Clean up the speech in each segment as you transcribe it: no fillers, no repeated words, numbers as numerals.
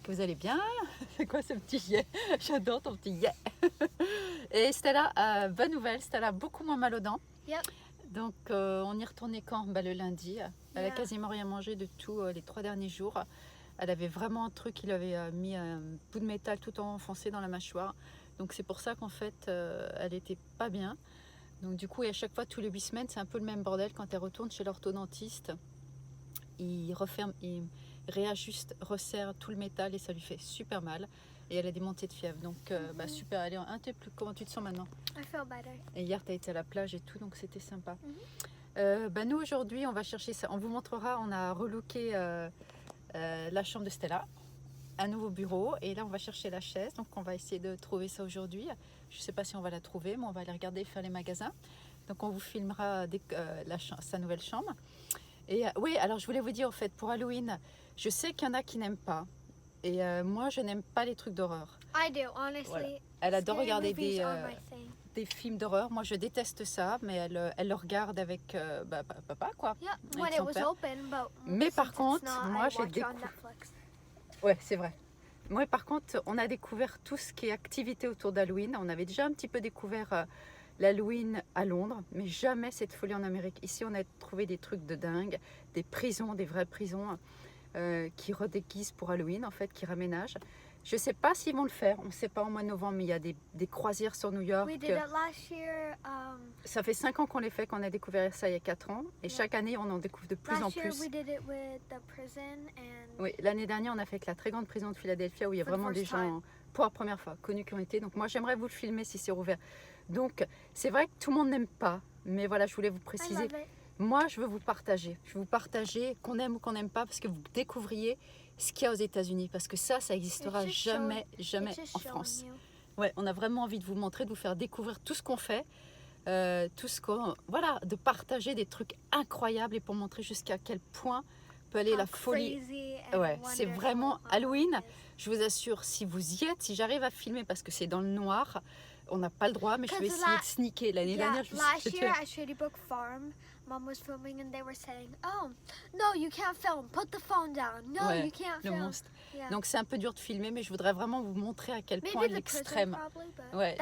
que vous allez bien. C'est quoi ce petit yeah? J'adore ton petit yeah. Et Stella, bonne nouvelle, Stella a beaucoup moins mal aux dents. Yep. Donc on y retournait quand? Le lundi. Elle a quasiment rien mangé de tout les 3 derniers jours. Elle avait vraiment un truc, il avait mis un bout de métal tout enfoncé dans la mâchoire. Donc c'est pour ça qu'en fait elle était pas bien. Donc du coup, et à chaque fois, tous les 8 semaines, c'est un peu le même bordel quand elle retourne chez l'orthodontiste. Il referme, il réajuste, resserre tout le métal et ça lui fait super mal. Et elle a des montées de fièvre. Donc super, allez, comment tu te sens maintenant? I feel better. Et hier, tu as été à la plage et tout, donc c'était sympa. Nous, aujourd'hui, on va chercher ça. On vous montrera, on a relooké la chambre de Stella, un nouveau bureau. Et là, on va chercher la chaise. Donc, on va essayer de trouver ça aujourd'hui. Je ne sais pas si on va la trouver, mais on va aller regarder, faire les magasins. Donc, on vous filmera sa nouvelle chambre. Et oui, alors je voulais vous dire, en fait, pour Halloween, je sais qu'il y en a qui n'aiment pas. Et moi, je n'aime pas les trucs d'horreur. I do, honestly. Voilà. Elle adore Scary regarder movies are my thing. des films d'horreur. Moi, je déteste ça, mais elle le regarde avec papa, quoi. Yeah, avec when it son was père. open, but Mais par since it's contre, not, moi, I j'ai watch it on découvert... Netflix. Ouais, c'est vrai. Moi, par contre, on a découvert tout ce qui est activité autour d'Halloween. On avait déjà un petit peu découvert l'Halloween à Londres, mais jamais cette folie en Amérique. Ici, on a trouvé des trucs de dingue, des prisons, des vraies prisons qui redéguisent pour Halloween, en fait, qui raménagent. Je ne sais pas s'ils vont le faire, on ne sait pas en mois de novembre, mais il y a des croisières sur New York. We did it last year. Ça fait 5 ans qu'on les fait, qu'on a découvert ça il y a 4 ans. Et chaque année, on en découvre de plus en Last year plus. we did it with the prison and Oui, l'année dernière, on a fait avec la très grande prison de Philadelphia où il y a For the vraiment des first gens, pour la première fois, connus qui ont été. Donc moi, j'aimerais vous le filmer si c'est ouvert. Donc, c'est vrai que tout le monde n'aime pas. Mais voilà, je voulais vous I préciser. love it. Moi, je veux vous partager. Je veux vous partager, qu'on aime ou qu'on n'aime pas, parce que vous découvriez ce qu'il y a aux États-Unis. Parce que ça existera It's just jamais, jamais It's just en showing France. you. Ouais, on a vraiment envie de vous montrer, de vous faire découvrir tout ce qu'on fait. Tout ce qu'on... Voilà, de partager des trucs incroyables et pour montrer jusqu'à quel point peut aller How la folie. crazy and Ouais, c'est wonderful vraiment Halloween. is. Je vous assure, si vous y êtes, si j'arrive à filmer parce que c'est dans le noir, on n'a pas le droit, mais je vais Because essayer de sneaker. L'année Yeah, dernière, je me last suis year at Shady Brook Farm, Mom was filming and they were saying, "Oh, no, you can't film. Put the phone down. No, Ouais, you can't le film." monstre. Yeah. Donc c'est un peu dur de filmer, mais je voudrais vraiment vous montrer à quel point Maybe the prison l'extrême. probably, but Ouais,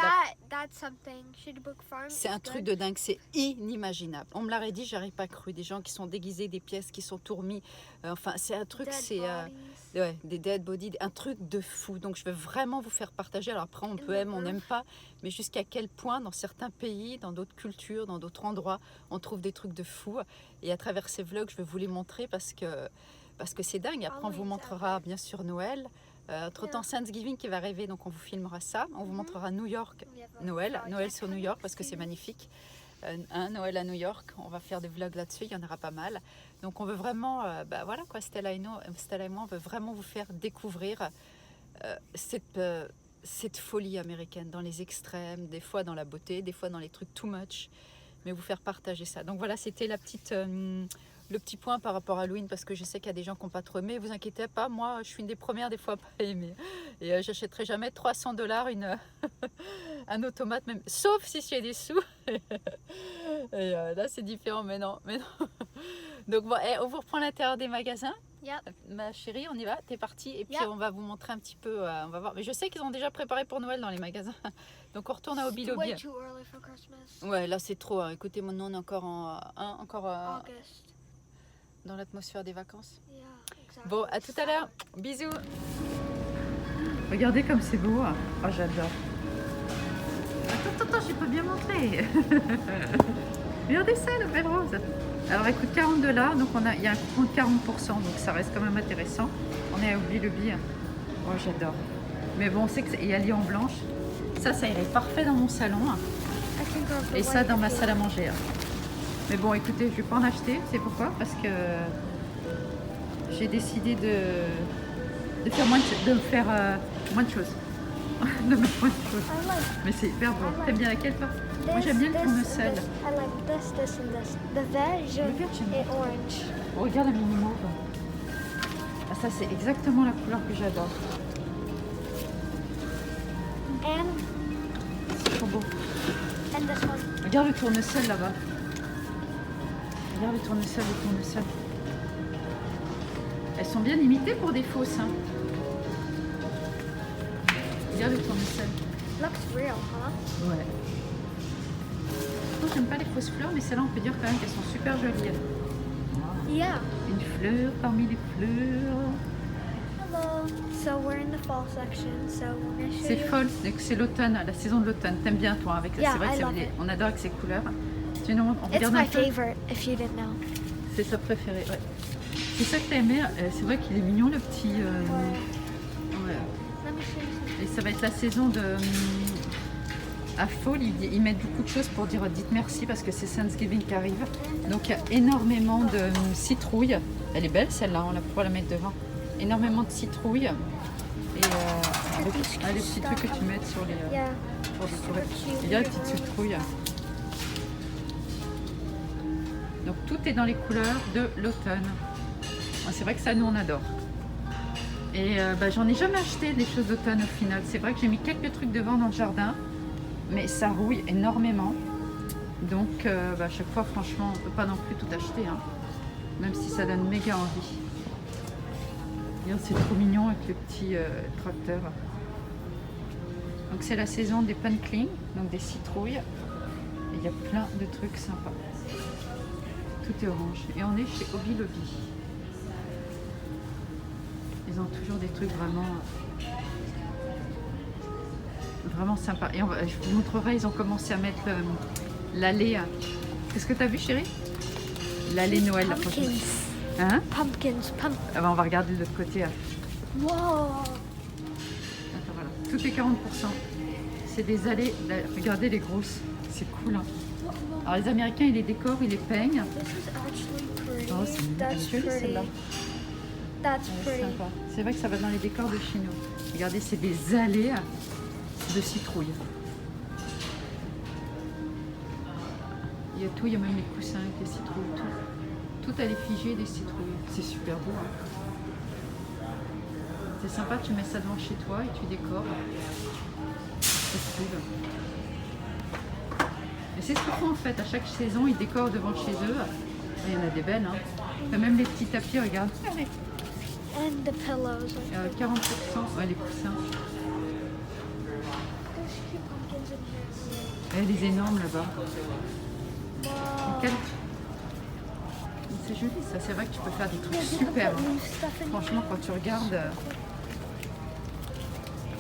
that's something. Shady Brook Farm. c'est is un truc good. de dingue, c'est inimaginable. On me l'aurait dit, j'aurais pas cru. Des gens qui sont déguisés, des pièces qui sont tournées. Enfin, c'est un truc, Dead c'est bodies. ouais, des dead bodies, un truc de fou. Donc je veux vraiment vous faire partager. Alors après, on peut the aimer, on earth. n'aime pas, mais jusqu'à quel point dans certains pays, dans d'autres cultures, dans d'autres endroits, on trouve des trucs de fou. Et à travers ces vlogs, je vais vous les montrer parce que c'est dingue. Après, on vous Halloween's montrera bien sûr Noël. Entre-temps, Thanksgiving qui va arriver, donc on vous filmera ça. On vous montrera New York, We have a Noël project sur New York parce que c'est coming magnifique. Noël à New York, on va faire des vlogs là-dessus, il y en aura pas mal. Donc on veut vraiment, voilà quoi, Stella et moi, on veut vraiment vous faire découvrir cette folie américaine dans les extrêmes, des fois dans la beauté, des fois dans les trucs too much, mais vous faire partager ça. Donc voilà, c'était le petit point par rapport à Halloween, parce que je sais qu'il y a des gens qui n'ont pas trop aimé. Vous inquiétez pas, moi je suis une des premières des fois à pas aimer. Et j'achèterai jamais $300 un automate, même, sauf si j'ai des sous. Et là c'est différent, mais non. Donc bon, on vous reprend l'intérieur des magasins. Yep. Ma chérie, on y va, t'es partie. Et puis Yep. on va vous montrer un petit peu, on va voir. Mais je sais qu'ils ont déjà préparé pour Noël dans les magasins. Donc on retourne à Hobby It's Lobby. way too early for Christmas. Ouais, là c'est trop. Écoutez, maintenant on est encore August. dans l'atmosphère des vacances. Yeah, exactly. Bon, à tout à l'heure. Bisous. Regardez comme c'est beau. Oh, j'adore. Attends, j'ai pas bien montré. Regardez ça, la belle rose. Alors, elle coûte $40. Donc, il y a un coupon de 40%. Donc, ça reste quand même intéressant. On est à Hobby Lobby. Oh, j'adore. Mais bon, on sait qu'il y a lion blanche. Ça irait parfait dans mon salon. I think of the Et ça white dans ma field. salle à manger. Mais bon, écoutez, je vais pas en acheter. C'est pourquoi? Parce que j'ai décidé de faire moins de choses. De mettre moins de choses. I like Mais c'est hyper beau. I like T'aimes bien laquelle, toi? Moi, this, j'aime bien le this, tournesol. this. I like this, and this. The veg Le vert, j'aime bien. et orange. Oh, regarde la mini mauve. Ah, ça, c'est exactement la couleur que j'adore. And C'est trop beau. this one. Regarde le tournesol là-bas. Regarde le tournesol. Elles sont bien limitées pour des fausses. Hein. Regarde le tournesol. Looks real, huh? Ouais. Moi, j'aime pas les fausses fleurs, mais celles-là, on peut dire quand même qu'elles sont super jolies. Yeah. Une fleur parmi les fleurs. Hello. So we're in the fall section. So we're gonna show C'est you. fall, c'est l'automne, la saison de l'automne. T'aimes bien toi avec Yeah, c'est vrai I que love it. on adore avec ces couleurs. Tu nous montres, on It's regarde un my peu. favorite, if you didn't know. C'est sa préférée, ouais. C'est ça que t'as aimé. C'est vrai qu'il est mignon le petit. Ouais. Let me show you something. Et ça va être la saison de. À Fall, ils mettent beaucoup de choses pour dire dites merci parce que c'est Thanksgiving qui arrive. Donc il y a énormément de citrouilles. Elle est belle celle-là, on va pouvoir la mettre devant. Énormément de citrouilles. Et les petits trucs que tu mets sur les. Yeah. Pour décorer. Super cute. Il y a les petites citrouilles. Donc tout est dans les couleurs de l'automne. C'est vrai que ça, nous, on adore. Et j'en ai jamais acheté des choses d'automne au final. C'est vrai que j'ai mis quelques trucs devant dans le jardin, mais ça rouille énormément. Donc à chaque fois, franchement, on ne peut pas non plus tout acheter, hein, même si ça donne méga envie. Regarde, c'est trop mignon avec le petit tracteur. Donc c'est la saison des pumpkins, donc des citrouilles. Et il y a plein de trucs sympas. Tout est orange. Et on est chez Hobby Lobby. Ils ont toujours des trucs vraiment sympas. Et je vous montrerai, ils ont commencé à mettre l'allée. Qu'est-ce que tu as vu, chérie? L'allée Noël. La prochaine. Pumpkins. Hein? Pumpkins. Ah bah, on va regarder de l'autre côté. Hein. Wow. Attends, voilà. Tout est 40%. C'est des allées. Regardez les grosses. C'est cool. Hein. Alors les Américains, ils les décorent, ils les peignent. This is actually pretty. Oh, c'est joli celle-là. That's Ouais, pretty. sympa. C'est vrai que ça va dans les décors de chez nous. Regardez, c'est des allées de citrouilles. Il y a tout, il y a même les coussins avec les citrouilles. Tout à l'effigie des citrouilles. C'est super beau. Hein. C'est sympa, tu mets ça devant chez toi et tu décores. C'est cool. Et c'est ce qu'ils font en fait. À chaque saison, ils décorent devant chez eux. Il y en a des belles. Hein. Il y a même les petits tapis, regarde. Regardez. And the pillows. 40%, ouais, les coussins. There's cute pumpkins in here. Elle est énorme là-bas. Wow. Quel- C'est joli ça, c'est vrai que tu peux faire des trucs Yeah, you can super. put Hein. new stuff in Franchement, quand tu regardes,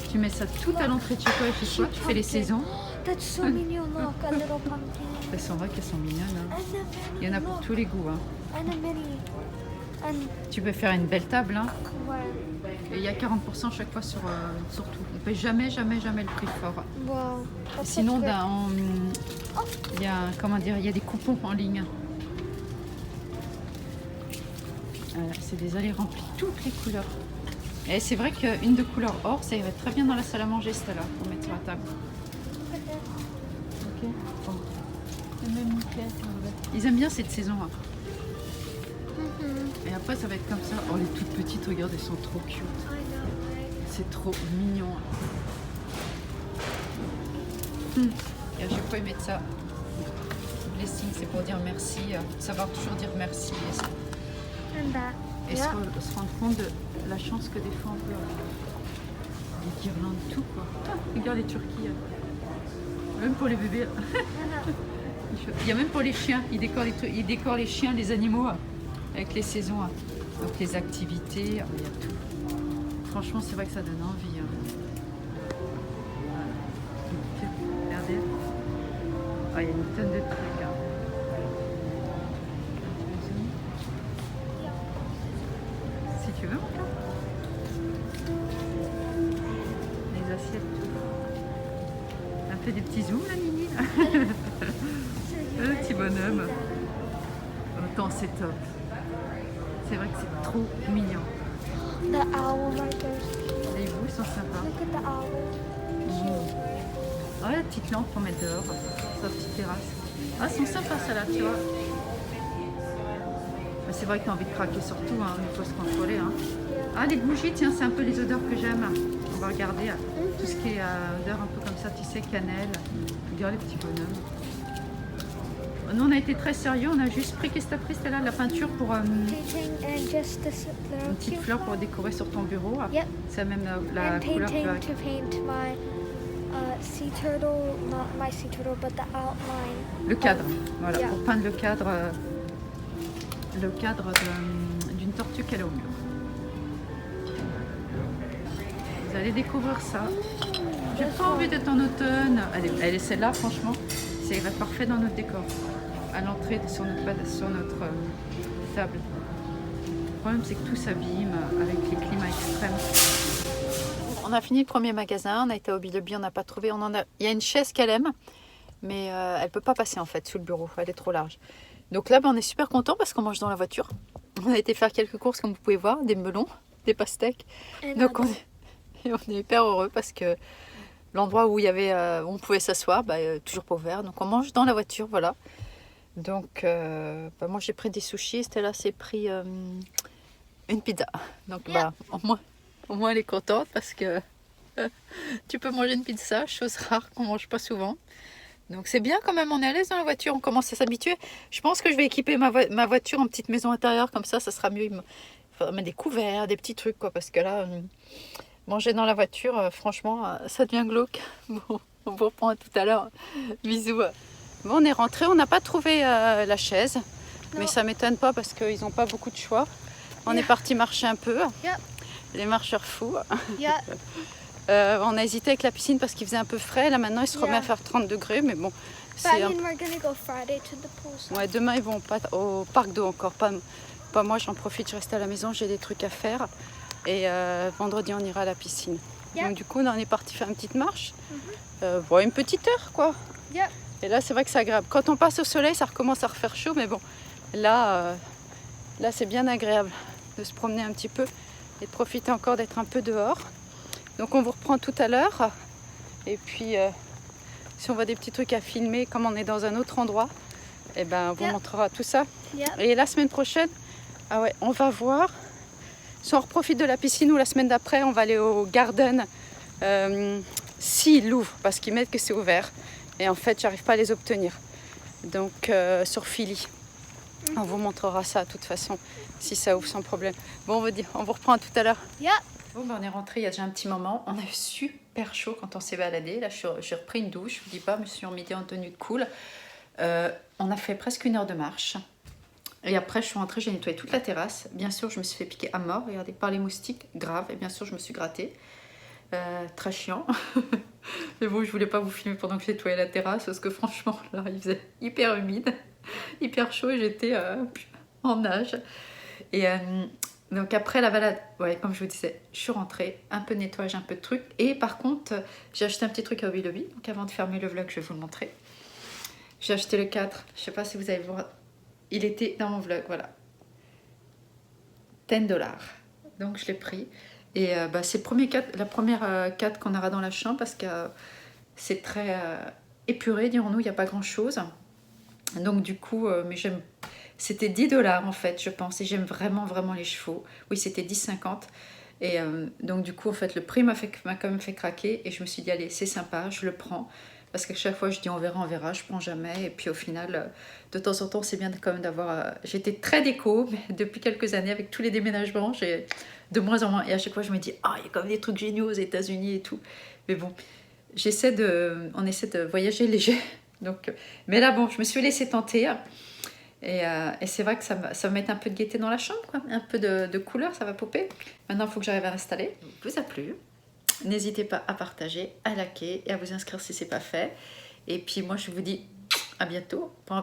tu mets ça tout à l'entrée de chez toi et chez toi, tu fais les saisons. That's so mignon, look, a little pumpkin. Elles sont vraies qu'elles sont mignonnes. Hein. And a mini, Il y en a pour look, tous les goûts. Hein. and a mini. And Tu peux faire une belle table. Hein. ouais. Et il y a 40% chaque fois sur tout. On ne paye jamais le prix fort. Wow. That's Sinon, such great- il y a, comment dire, il y a des coupons en ligne. C'est des allées remplies toutes les couleurs. Et c'est vrai qu'une de couleur or, ça irait très bien dans la salle à manger, celle-là, pour mettre sur la table. Ok. Bon. Et même nickel. Ils aiment bien cette saison. Hein. Mhm. Et après, ça va être comme ça. Oh, les toutes petites, regarde, elles sont trop cute. I know, right? C'est trop mignon. Et à chaque fois, ils mettent ça. Blessing, c'est pour dire merci. Savoir toujours dire merci. And that. Et Yeah. se rendre compte de la chance que des fois on peut avoir. Des guirlandes, tout quoi. Ah, regarde les turquis. Même pour les bébés. Il y a même pour les chiens. Ils décorent les chiens, les animaux avec les saisons. Donc les activités, il y a tout. Franchement, c'est vrai que ça donne envie. Regardez. Ah, il y a une tonne de trucs. Hein. Si tu veux, encore. Les assiettes, tout. Un peu des petits zooms, la Mini. Le petit bonhomme. Autant c'est top. C'est vrai que c'est trop mignon. The owl right there. Les bouts sont sympas. Look at the owl. Ah, la petite lampe pour mettre dehors, sur la petite terrasse. Ah, elles sont sympas, ça là, tu vois. Mais c'est vrai que tu as envie de craquer sur tout, hein. Il faut se contrôler. Hein. Ah, les bougies, tiens, c'est un peu les odeurs que j'aime. On va regarder tout ce qui est odeur un peu comme ça, tu sais, cannelle. Regarde les petits bonhommes. Ils sont sympas. Regarde, il y a plein de trucs. Hein. Regarde, nous on a été très sérieux, on a juste pris, qu'est-ce que t'as pris Stella, la peinture pour Painting and just this little une petite cute fleur pour flower. décorer sur ton bureau. Yep. C'est même la And couleur painting que... to paint my sea turtle, not my sea turtle, but the outline. Le cadre, voilà, Yeah. pour peindre le cadre d'une tortue qu'elle a au mur. Vous allez découvrir ça. J'ai pas envie d'être en automne. Elle est celle-là, franchement, c'est parfait dans notre décor. À l'entrée sur notre table. Le problème, c'est que tout s'abîme avec les climats extrêmes. On a fini le premier magasin, on a été au Bileby, on n'a pas trouvé. Il y a une chaise qu'elle aime, mais elle peut pas passer en fait sous le bureau, elle est trop large. Donc là, on est super content parce qu'on mange dans la voiture. On a été faire quelques courses, comme vous pouvez voir, des melons, des pastèques. And Donc on est hyper heureux parce que l'endroit où il y avait, où on pouvait s'asseoir, toujours pas ouvert. Donc on mange dans la voiture, voilà. Donc moi j'ai pris des sushis, Stella s'est pris une pizza. Donc au moins elle est contente parce que tu peux manger une pizza, chose rare qu'on mange pas souvent. Donc c'est bien quand même, on est à l'aise dans la voiture, on commence à s'habituer. Je pense que je vais équiper ma voiture en petite maison intérieure, comme ça sera mieux. Il faudra mettre des couverts, des petits trucs quoi, parce que là, manger dans la voiture, franchement, ça devient glauque. Bon, on vous reprend à tout à l'heure. Bisous. Bon, on est rentré, on n'a pas trouvé la chaise, mais ça m'étonne pas parce qu'ils n'ont pas beaucoup de choix. On est parti marcher un peu, les marcheurs fous. yeah, On a hésité avec la piscine parce qu'il faisait un peu frais. Là maintenant il se remet à faire 30 degrés, mais bon. but I mean, we're gonna go Friday to the pool. So. Ouais, demain ils vont pas au parc d'eau encore. Pas moi, j'en profite, je reste à la maison, j'ai des trucs à faire. Et vendredi on ira à la piscine. Yeah. Donc du coup on est parti faire une petite marche. Une petite heure quoi. Yeah. Et là c'est vrai que c'est agréable. Quand on passe au soleil ça recommence à refaire chaud, mais bon, là c'est bien agréable de se promener un petit peu et de profiter encore d'être un peu dehors. Donc on vous reprend tout à l'heure. Et puis si on voit des petits trucs à filmer, comme on est dans un autre endroit, on vous montrera tout ça. Et la semaine prochaine, on va voir. Si on profite de la piscine ou la semaine d'après, on va aller au garden s'ils l'ouvrent, parce qu'ils mettent que c'est ouvert. Et en fait, j'arrive pas à les obtenir. Donc sur Philly. On vous montrera ça de toute façon, si ça ouvre sans problème. Bon, on vous reprend à tout à l'heure. Bon, on est rentré il y a déjà un petit moment. On a eu super chaud quand on s'est baladé. Là, j'ai repris une douche. Je vous dis pas, je me suis remise en tenue de cool. On a fait presque 1 heure de marche. Et après, je suis rentrée, j'ai nettoyé toute la terrasse. Bien sûr, je me suis fait piquer à mort. Regardez, par les moustiques, grave. Et bien sûr, je me suis grattée. Très chiant. Mais bon, je voulais pas vous filmer pendant que je nettoyais la terrasse parce que franchement, là, il faisait hyper humide, hyper chaud et j'étais en nage. Et donc après la balade, comme je vous disais, je suis rentrée, un peu de nettoyage, un peu de trucs. Et par contre, j'ai acheté un petit truc à Bileby. Donc avant de fermer le vlog, je vais vous le montrer. J'ai acheté le 4. Je sais pas si vous allez voir. Il était dans mon vlog, voilà. $10. Donc je l'ai pris. Et c'est la première 4 qu'on aura dans la chambre parce que c'est très épuré, dirons-nous, il n'y a pas grand-chose. Donc du coup, mais j'aime... C'était $10 en fait, je pense. Et j'aime vraiment, vraiment les chevaux. Oui, c'était 10,50. Et donc du coup, en fait, le prix m'a quand même fait craquer. Et je me suis dit, allez, c'est sympa, je le prends. Parce qu'à chaque fois, je dis, on verra, je prends jamais. Et puis au final, de temps en temps, c'est bien quand même d'avoir... J'étais très déco, mais depuis quelques années, avec tous les déménagements, j'ai de moins en moins. Et à chaque fois, je me dis, il y a quand même des trucs géniaux aux États-Unis et tout. Mais bon, on essaie de voyager léger. Donc, mais là, bon, je me suis laissée tenter. Et c'est vrai que ça va mettre un peu de gaieté dans la chambre, quoi. Un peu de couleur, ça va popper. Maintenant, il faut que j'arrive à l'installer. Vous a plu? N'hésitez pas à partager, à liker et à vous inscrire si ce n'est pas fait. Et puis moi, je vous dis à bientôt pour